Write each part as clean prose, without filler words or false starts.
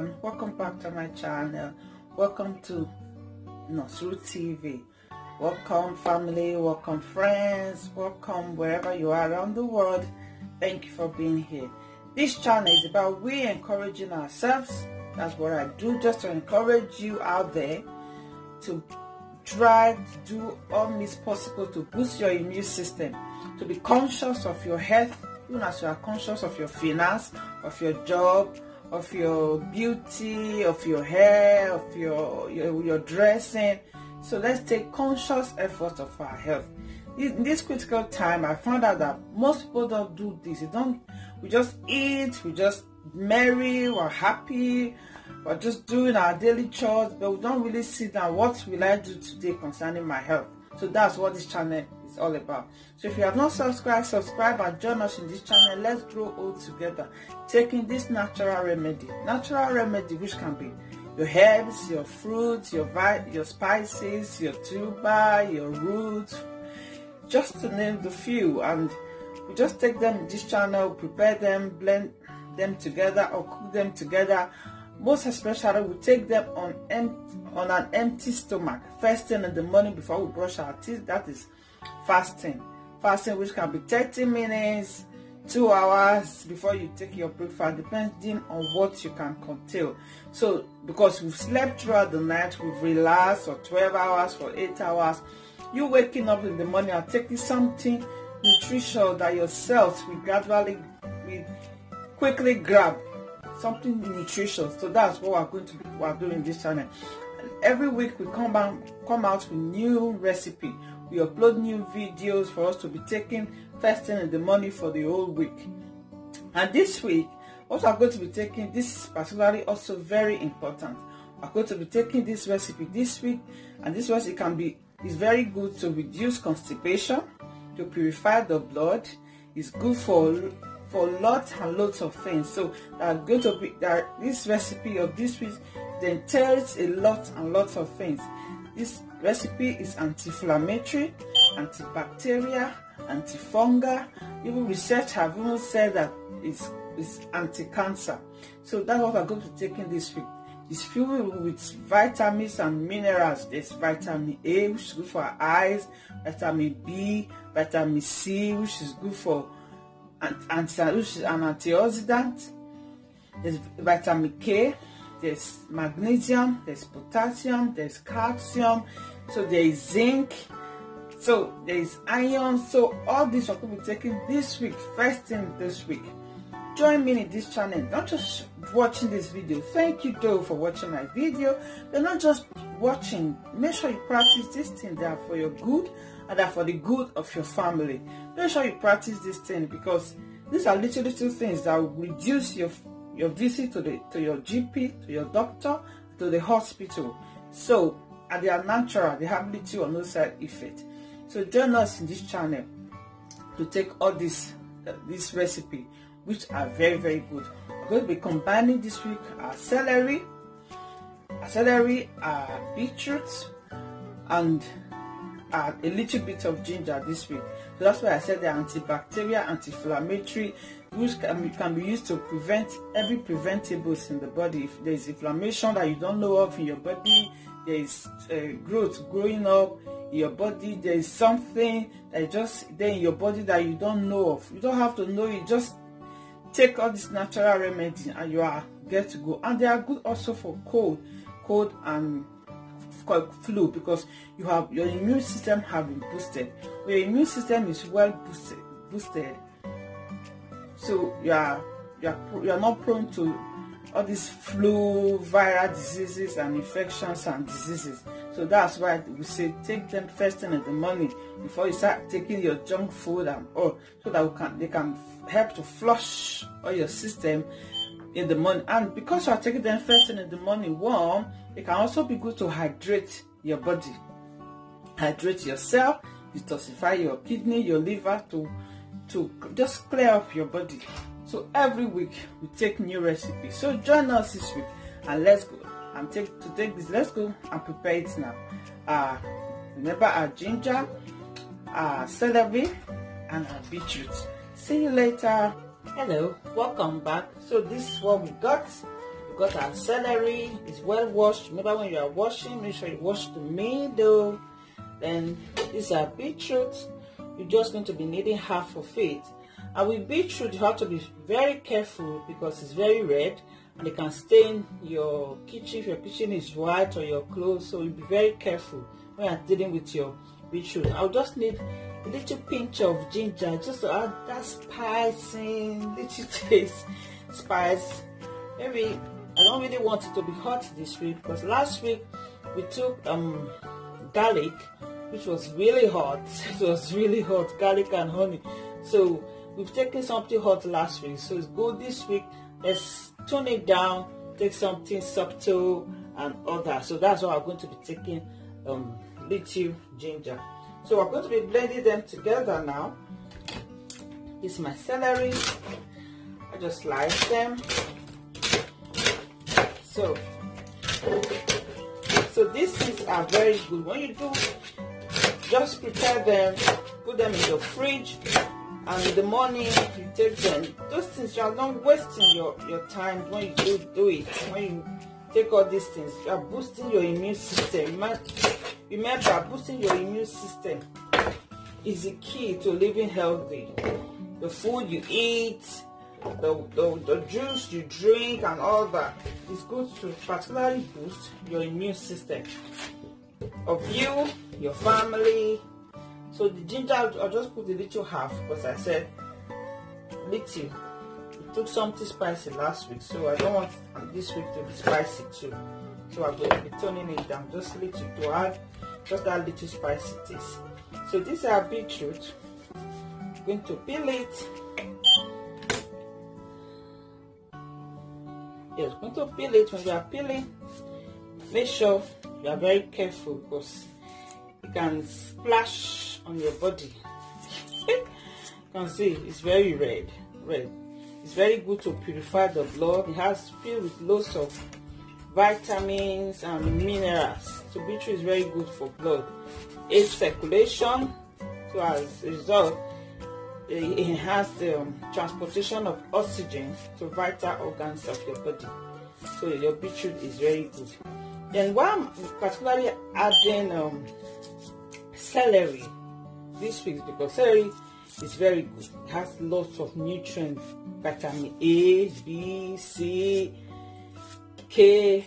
everyone, welcome back to my channel. Welcome to Ruthtv. Welcome family, welcome friends, welcome wherever you are around the world. Thank you for being here. This channel is about we encouraging ourselves. That's what I do, just to encourage you out there to try to do all means possible to boost your immune system, to be conscious of your health, even as you are conscious of your finance, of your job, of your beauty, of your hair, of your dressing. So let's take conscious effort of our health. In this critical time, I found out that most people don't do this. We just eat, we just marry, we're happy, we're just doing our daily chores, but we don't really sit down. What will I do today concerning my health? So that's what this channel is all about. So if you have not subscribed, subscribe and join us in this channel. Let's grow old together, taking this natural remedy which can be your herbs, your fruits, your spices, your tuber, your roots, just to name the few. And we just take them in this channel, prepare them, blend them together or cook them together. Most especially, we take them on an empty stomach first thing in the morning before we brush our teeth. That is fasting, which can be 30 minutes, 2 hours before you take your breakfast, depending on what you can contain. So because we've slept throughout the night, we've relaxed for 12 hours, for 8 hours, you waking up in the morning and taking something nutritious that your cells will quickly grab, something nutritious. So that's what we're doing in this channel. And every week we come out with new recipe. We upload new videos for us to be taking first thing in the morning for the whole week. And this week, what we're going to be taking, this is particularly also very important. We're going to be taking this recipe this week, and this recipe is very good to reduce constipation, to purify the blood. It's good for lots and lots of things. So this recipe of this week then tells a lot and lots of things. This recipe is anti-inflammatory, antibacterial, antifungal. Even research have even said that it's anti-cancer. So that's what I'm going to be taking this week. It's filled with vitamins and minerals. There's vitamin A, which is good for our eyes, vitamin B, vitamin C, which is good for which is an antioxidant. There's vitamin K, there's magnesium, there's potassium, there's calcium, so there is zinc, so there is iron. So all these are going to be taken this week, first thing this week. Join me in this channel, not just watching this video. Thank you though for watching my video. They're not just watching. Make sure you practice these things. They are for your good and they are for the good of your family. Make sure you practice this thing, because these are little things that will reduce your visit to your GP, to your doctor, to the hospital. So, and they are natural. They have little or no side effect. So join us in this channel to take all this recipe, which are very, very good. We're going to be combining this week our celery, beetroot, and a little bit of ginger this week. So that's why I said they're antibacterial, anti-inflammatory, which can be used to prevent every preventables in the body. If there's inflammation that you don't know of in your body, there is growth growing up in your body, there is something that is just there in your body that you don't know of. You don't have to know it, just take all this natural remedy and you are good to go. And they are good also for cold and flu, because your immune system have been boosted. When your immune system is well boosted, so you are not prone to all these flu, viral diseases and infections and diseases. So that's why we say take them first thing in the morning before you start taking your junk food and all, so that they can help to flush all your system in the morning. And because you are taking them first thing in the morning warm, it can also be good to hydrate your body, hydrate yourself, detoxify your kidney, your liver, to just clear up your body. So every week we take new recipes. So join us this week and let's go and take this. Let's go and prepare it now. Remember our ginger, our celery, and our beetroot. See you later. Hello, welcome back. So this is what we got. got our celery. It's well washed. Remember, when you are washing, make sure you wash the middle. Then this is our beetroot. You're just going to be needing half of it. And with beetroot, you have to be very careful because it's very red and it can stain your kitchen if your kitchen is white or your clothes. So you'll be very careful when you're dealing with your beetroot. I'll just need a little pinch of ginger just to add that spicing, little taste, spice. Maybe I don't really want it to be hot this week because last week we took garlic, which was really hot. It was really hot, garlic and honey. So we've taken something hot last week, so it's good this week. Let's tone it down, take something subtle and other. So that's why I'm going to be taking little ginger. So we're going to be blending them together now. This is my celery. I just slice them. So these things are very good. When you do, just prepare them, put them in your fridge, and in the morning you take them. Those things, you are not wasting your time when you do it. When you take all these things, you are boosting your immune system. Remember, boosting your immune system is the key to living healthy. The food you eat, the juice you drink and all that is good to particularly boost your immune system of you, your family. So the ginger, I'll just put a little half because I said little. We took something spicy last week, so I don't want this week to be spicy too. So I'm going to be toning it down just a little to add just that little spicy taste. So this is our beetroot. I'm going to peel it. Yes, I'm going to peel it. When you are peeling, make sure you are very careful because it can splash on your body. You can see it's very red. It's very good to purify the blood. It has filled with lots of vitamins and minerals. So beetroot is very good for blood. Aids circulation. So as a result, it enhances the transportation of oxygen to vital organs of your body. So your beetroot is very good. Then why I'm particularly adding celery this week, because celery is very good. It has lots of nutrients, vitamin A, B, C, K. It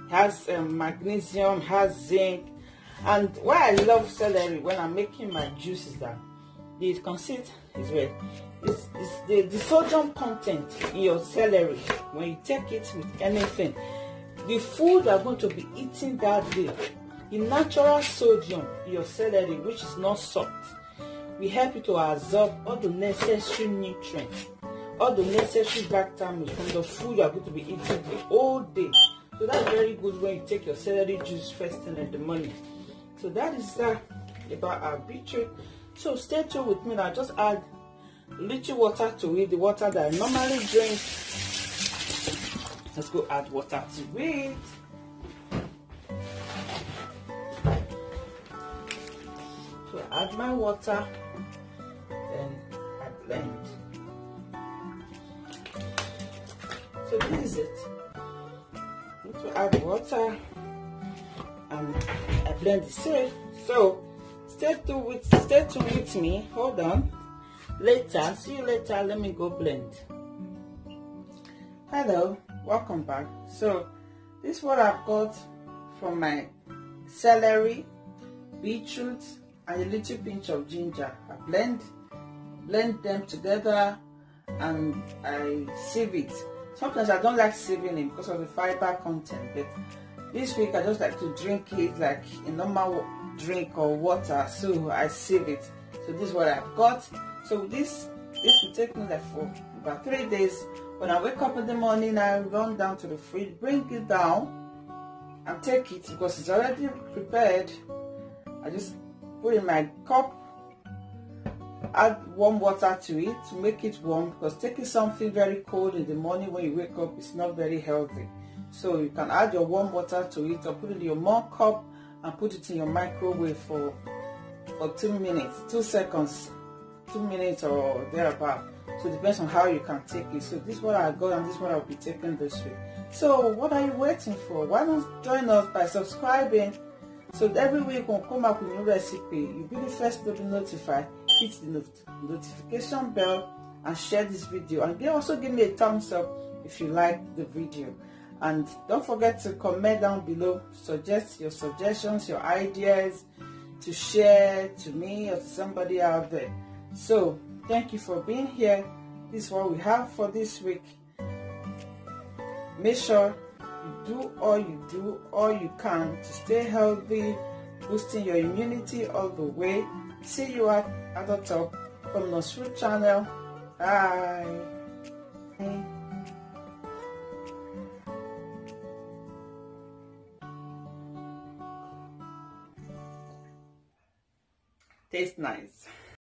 has magnesium, has zinc. And why I love celery when I'm making my juice is that the conceit is where it's the sodium content in your celery. When you take it with anything, the food you are going to be eating that day, the natural sodium in your celery, which is not salt, will help you to absorb all the necessary nutrients, all the necessary vitamins from the food you are going to be eating the whole day. So that's very good when you take your celery juice first thing in the morning. So that is about our beetroot. So stay tuned with me now. Just add a little water to it, the water that I normally drink. Let's go add water to it. So I add my water, then I blend. So this is it. I need to add water and I blend the syrup. So stay tuned with me. Hold on. Later, see you later. Let me go blend. Hello, welcome back. So this is what I've got from my celery, beetroot, and a little pinch of ginger. I blend them together and I sieve it. Sometimes I don't like sieving it because of the fiber content, but this week I just like to drink it like a normal drink or water, so I sieve it. So this is what I've got. So this will take me like for about 3 days. When I wake up in the morning, I run down to the fridge, bring it down and take it because it's already prepared. I just put in my cup, add warm water to it to make it warm, because taking something very cold in the morning when you wake up is not very healthy. So you can add your warm water to it or put it in your more cup and put it in your microwave for 2 minutes, 2 seconds, 2 minutes or thereabout. So it depends on how you can take it. So this is what I got and this is what I'll be taking this week. So what are you waiting for? Why not join us by subscribing, so that every week we'll come up with a new recipe. You'll be the first to be notified. Hit the notification bell and share this video, and also give me a thumbs up if you like the video. And don't forget to comment down below, suggest your suggestions, your ideas to share to me or to somebody out there. So thank you for being here. This is what we have for this week. Make sure you do all you can to stay healthy, boosting your immunity all the way. See you at the top from Ruthtv channel. Bye. Tastes nice.